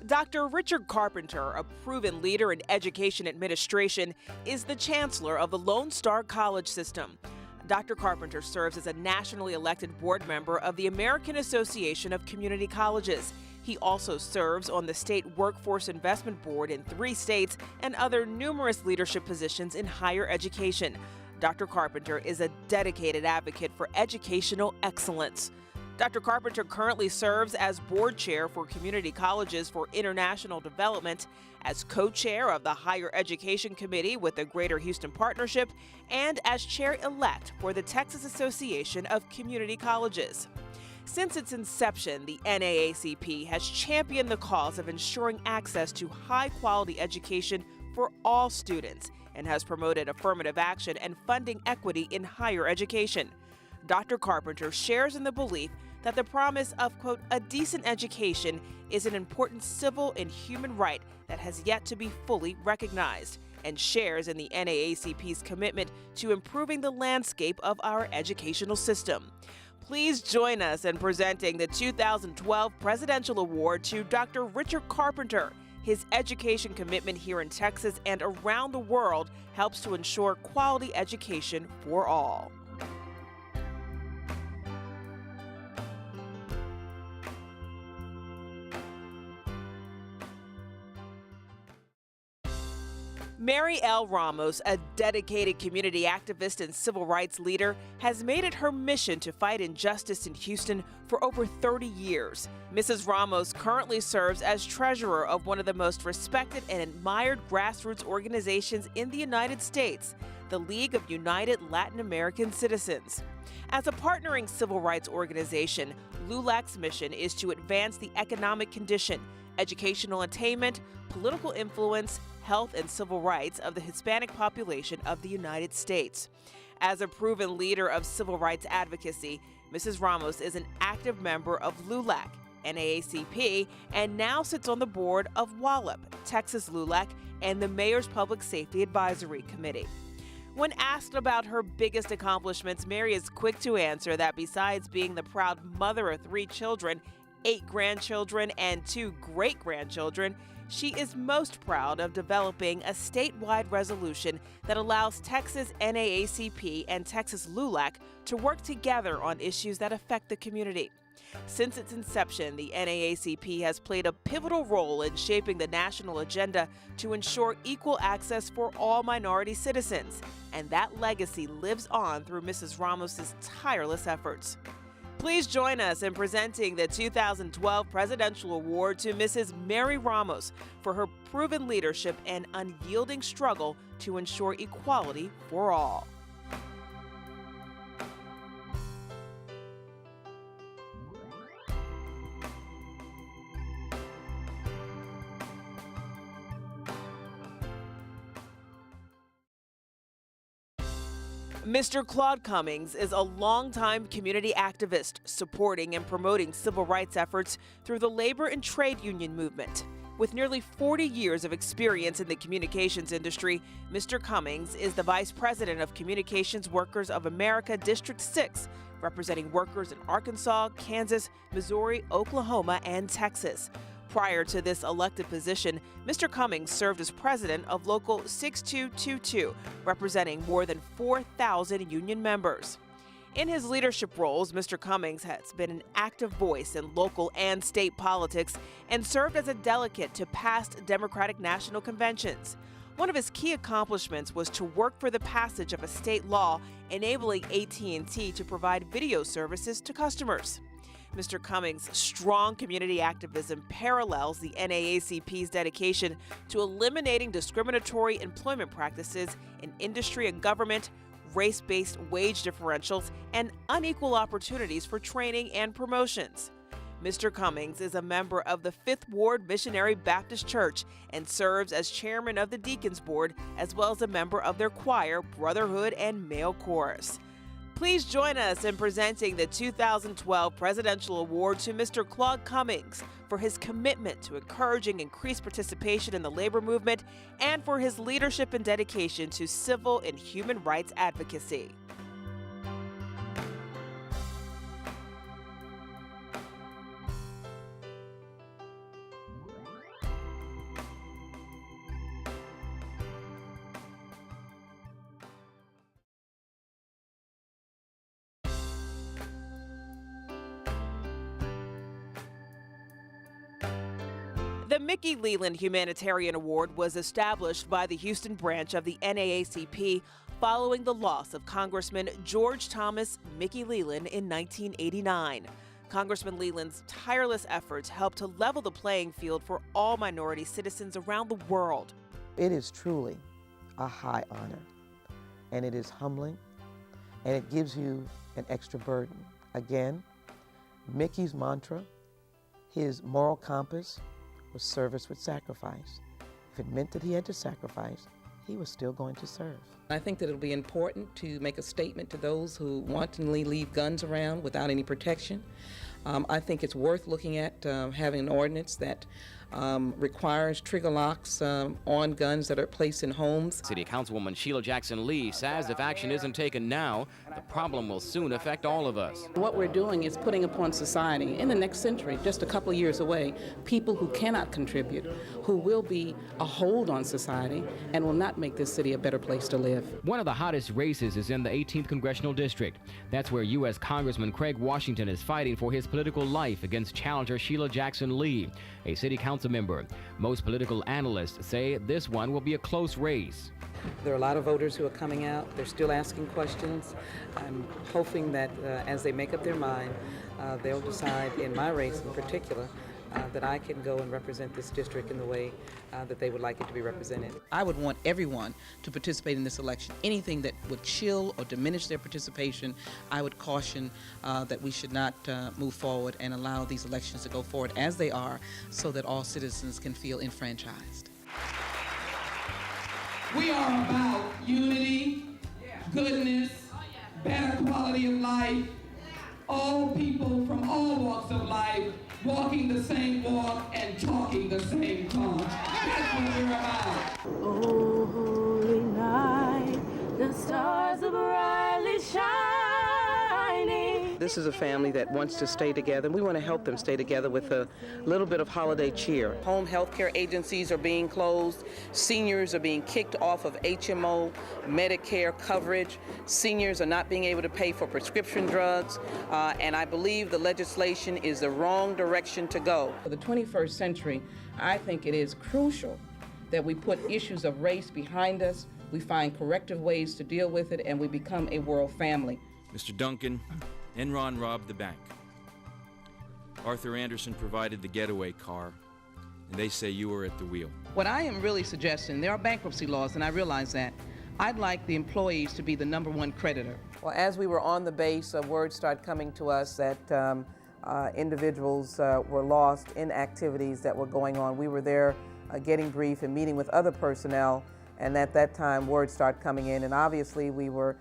Dr. Richard Carpenter, a proven leader in education administration, is the chancellor of the Lone Star College system. Dr. Carpenter serves as a nationally elected board member of the American Association of Community Colleges. He also serves on the State Workforce Investment Board in 3 states and other numerous leadership positions in higher education. Dr. Carpenter is a dedicated advocate for educational excellence. Dr. Carpenter currently serves as board chair for Community Colleges for International Development, as co-chair of the Higher Education Committee with the Greater Houston Partnership, and as chair-elect for the Texas Association of Community Colleges. Since its inception, the NAACP has championed the cause of ensuring access to high-quality education for all students and has promoted affirmative action and funding equity in higher education. Dr. Carpenter shares in the belief that the promise of, quote, a decent education is an important civil and human right that has yet to be fully recognized, and shares in the NAACP's commitment to improving the landscape of our educational system. Please join us in presenting the 2012 Presidential Award to Dr. Richard Carpenter. His education commitment here in Texas and around the world helps to ensure quality education for all. Mary L. Ramos, a dedicated community activist and civil rights leader, has made it her mission to fight injustice in Houston for over 30 years. Mrs. Ramos currently serves as treasurer of one of the most respected and admired grassroots organizations in the United States, the League of United Latin American Citizens. As a partnering civil rights organization, LULAC's mission is to advance the economic condition, educational attainment, political influence, health, and civil rights of the Hispanic population of the United States. As a proven leader of civil rights advocacy, Mrs. Ramos is an active member of LULAC, NAACP, and now sits on the board of WALLP, Texas LULAC, and the Mayor's Public Safety Advisory Committee. When asked about her biggest accomplishments, Mary is quick to answer that besides being the proud mother of 3 children, 8 grandchildren, and 2 great-grandchildren, she is most proud of developing a statewide resolution that allows Texas NAACP and Texas LULAC to work together on issues that affect the community. Since its inception, the NAACP has played a pivotal role in shaping the national agenda to ensure equal access for all minority citizens, and that legacy lives on through Mrs. Ramos's tireless efforts. Please join us in presenting the 2012 Presidential Award to Mrs. Mary Ramos for her proven leadership and unyielding struggle to ensure equality for all. Mr. Claude Cummings is a longtime community activist supporting and promoting civil rights efforts through the labor and trade union movement. With nearly 40 years of experience in the communications industry, Mr. Cummings is the Vice President of Communications Workers of America District 6, representing workers in Arkansas, Kansas, Missouri, Oklahoma, and Texas. Prior to this elected position, Mr. Cummings served as president of Local 6222, representing more than 4,000 union members. In his leadership roles, Mr. Cummings has been an active voice in local and state politics and served as a delegate to past Democratic National Conventions. One of his key accomplishments was to work for the passage of a state law enabling AT&T to provide video services to customers. Mr. Cummings' strong community activism parallels the NAACP's dedication to eliminating discriminatory employment practices in industry and government, race-based wage differentials, and unequal opportunities for training and promotions. Mr. Cummings is a member of the 5th Ward Missionary Baptist Church and serves as chairman of the Deacons Board, as well as a member of their choir, Brotherhood, and Male Chorus. Please join us in presenting the 2012 Presidential Award to Mr. Claude Cummings for his commitment to encouraging increased participation in the labor movement and for his leadership and dedication to civil and human rights advocacy. The Mickey Leland Humanitarian Award was established by the Houston branch of the NAACP following the loss of Congressman George Thomas Mickey Leland in 1989. Congressman Leland's tireless efforts helped to level the playing field for all minority citizens around the world. It is truly a high honor, and it is humbling, and it gives you an extra burden. Again, Mickey's mantra, his moral compass, was service with sacrifice. If it meant that he had to sacrifice, he was still going to serve. I think that it'll be important to make a statement to those who wantonly leave guns around without any protection. I think it's worth looking at having an ordinance that requires trigger locks on guns that are placed in homes. City Councilwoman Sheila Jackson Lee says if action isn't taken now, the problem will soon affect all of us. What we're doing is putting upon society in the next century, just a couple of years away, people who cannot contribute, who will be a hold on society and will not make this city a better place to live. One of the hottest races is in the 18th Congressional District. That's where U.S. Congressman Craig Washington is fighting for his political life against challenger Sheila Jackson Lee, a city council member. Most political analysts say this one will be a close race. There are a lot of voters who are coming out. They're still asking questions. I'm hoping that as they make up their mind, they'll decide in my race in particular that I can go and represent this district in the way that they would like it to be represented. I would want everyone to participate in this election. Anything that would chill or diminish their participation, I would caution that we should not move forward and allow these elections to go forward as they are so that all citizens can feel enfranchised. We are about unity, goodness, better quality of life, all people from all walks of life walking the same walk and talking the same talk. That's what we're about. Oh, holy night, the stars are brightly shining. This is a family that wants to stay together, and we want to help them stay together with a little bit of holiday cheer. Home health care agencies are being closed. Seniors are being kicked off of HMO, Medicare coverage. Seniors are not being able to pay for prescription drugs, and I believe the legislation is the wrong direction to go. For the 21st century, I think it is crucial that we put issues of race behind us, we find corrective ways to deal with it, and we become a world family. Mr. Duncan, Enron robbed the bank. Arthur Anderson provided the getaway car, and they say you were at the wheel. What I am really suggesting, there are bankruptcy laws, and I realize that. I'd like the employees to be the #1 creditor. Well, as we were on the base, word started coming to us that individuals were lost in activities that were going on. We were there getting brief and meeting with other personnel, and at that time, word started coming in, and obviously we were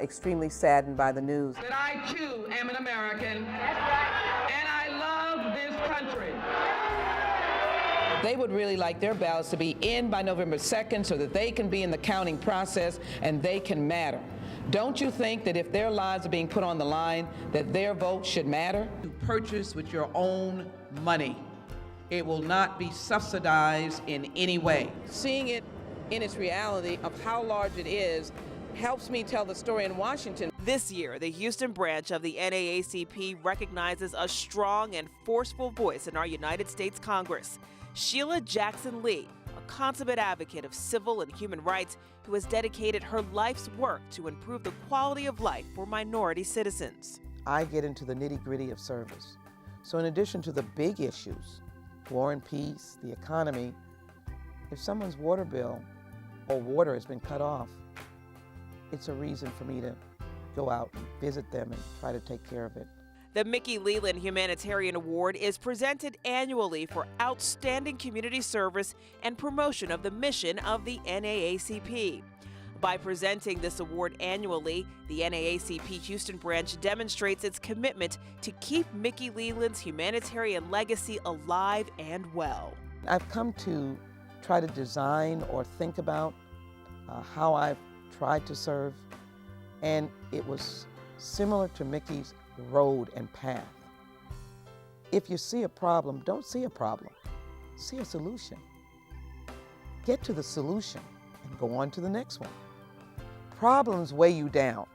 extremely saddened by the news. That I too am an American, and I love this country. They would really like their ballots to be in by November 2nd so that they can be in the counting process and they can matter. Don't you think that if their lives are being put on the line, that their vote should matter? You purchase with your own money. It will not be subsidized in any way. Seeing it in its reality of how large it is helps me tell the story in Washington. This year, the Houston branch of the NAACP recognizes a strong and forceful voice in our United States Congress. Sheila Jackson Lee, a consummate advocate of civil and human rights who has dedicated her life's work to improve the quality of life for minority citizens. I get into the nitty-gritty of service. So in addition to the big issues, war and peace, the economy, if someone's water bill or water has been cut off, it's a reason for me to go out and visit them and try to take care of it. The Mickey Leland Humanitarian Award is presented annually for outstanding community service and promotion of the mission of the NAACP. By presenting this award annually, the NAACP Houston branch demonstrates its commitment to keep Mickey Leland's humanitarian legacy alive and well. I've come to try to design or think about how I've tried to serve, and it was similar to Mickey's road and path. If you see a problem, don't see a problem. See a solution. Get to the solution and go on to the next one. Problems weigh you down,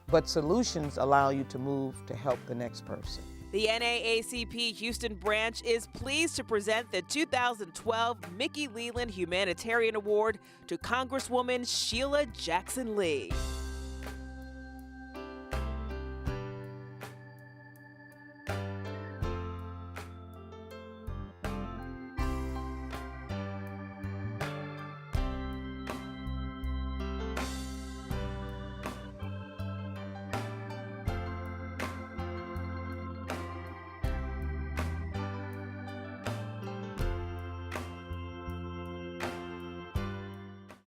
but solutions allow you to move to help the next person. The NAACP Houston branch is pleased to present the 2012 Mickey Leland Humanitarian Award to Congresswoman Sheila Jackson Lee.